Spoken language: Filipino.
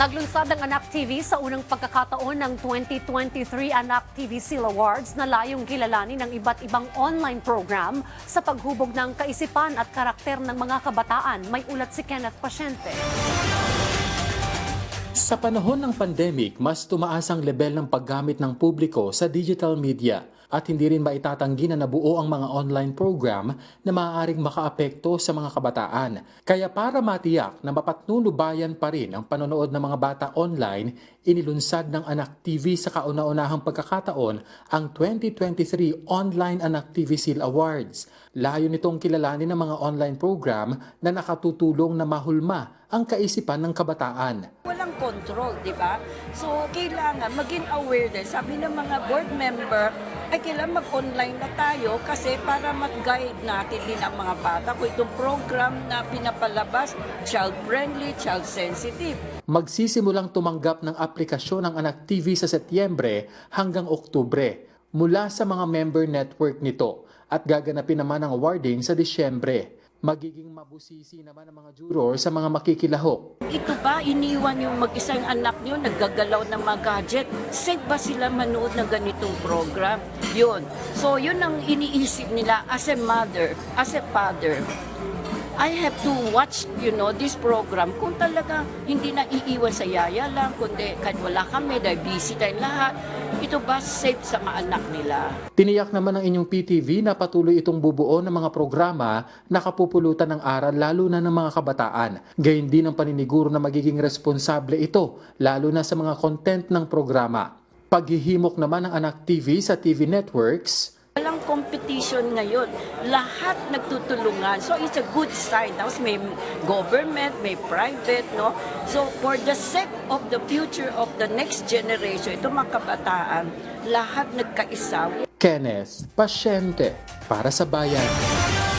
Naglunsad ang Anak TV sa unang pagkakataon ng 2023 Anak TV Seal Awards na layong kilalanin ng iba't ibang online program sa paghubog ng kaisipan at karakter ng mga kabataan. May ulat si Kenneth Pasyente. Sa panahon ng pandemic, mas tumaas ang level ng paggamit ng publiko sa digital media at hindi rin maitatanggi na nabuo ang mga online program na maaaring makaapekto sa mga kabataan. Kaya para matiyak na mapatnunubayan pa rin ang panonood ng mga bata online, inilunsad ng Anak TV sa kauna-unahang pagkakataon ang 2023 Online Anak TV Seal Awards. Layo nitong kilalanin ng mga online program na nakatutulong na mahulma ang kaisipan ng kabataan. Walang control, di ba? So, kailangan maging awareness. Sabi ng mga board member, ay kailangan mag-online na tayo kasi para mag-guide natin din ang mga bata kung itong program na pinapalabas, child-friendly, child-sensitive. Magsisimulang tumanggap ng aplikasyon ng Anak TV sa Setyembre hanggang Oktubre mula sa mga member network nito at gaganapin naman ang awarding sa Disyembre. Magiging mabusisi naman ang mga juror sa mga makikilahok. Ito ba, iniwan yung mag-isang anak nyo, naggagalaw ng mga gadget? Safe ba sila manood ng ganitong program? Yun. So, yun ang iniisip nila as a mother, as a father. I have to watch, this program kung talaga hindi na iiwan sa yaya lang, kundi kahit wala kami, dahil busy tayong lahat, ito ba safe sa mga anak nila? Tiniyak naman ng inyong PTV na patuloy itong bubuo ng mga programa na kapupulutan ng aral lalo na ng mga kabataan. Gayun din ang paniniguro na magiging responsable ito, lalo na sa mga content ng programa. Paghihimok naman ng Anak TV sa TV networks, Walang competition ngayon. Lahat nagtutulungan. So, it's a good sign. Tapos may government, may private, no? So, for the sake of the future of the next generation, ito mga kabataan, lahat nagkaisa. Kenneth Pasyente para sa Bayan.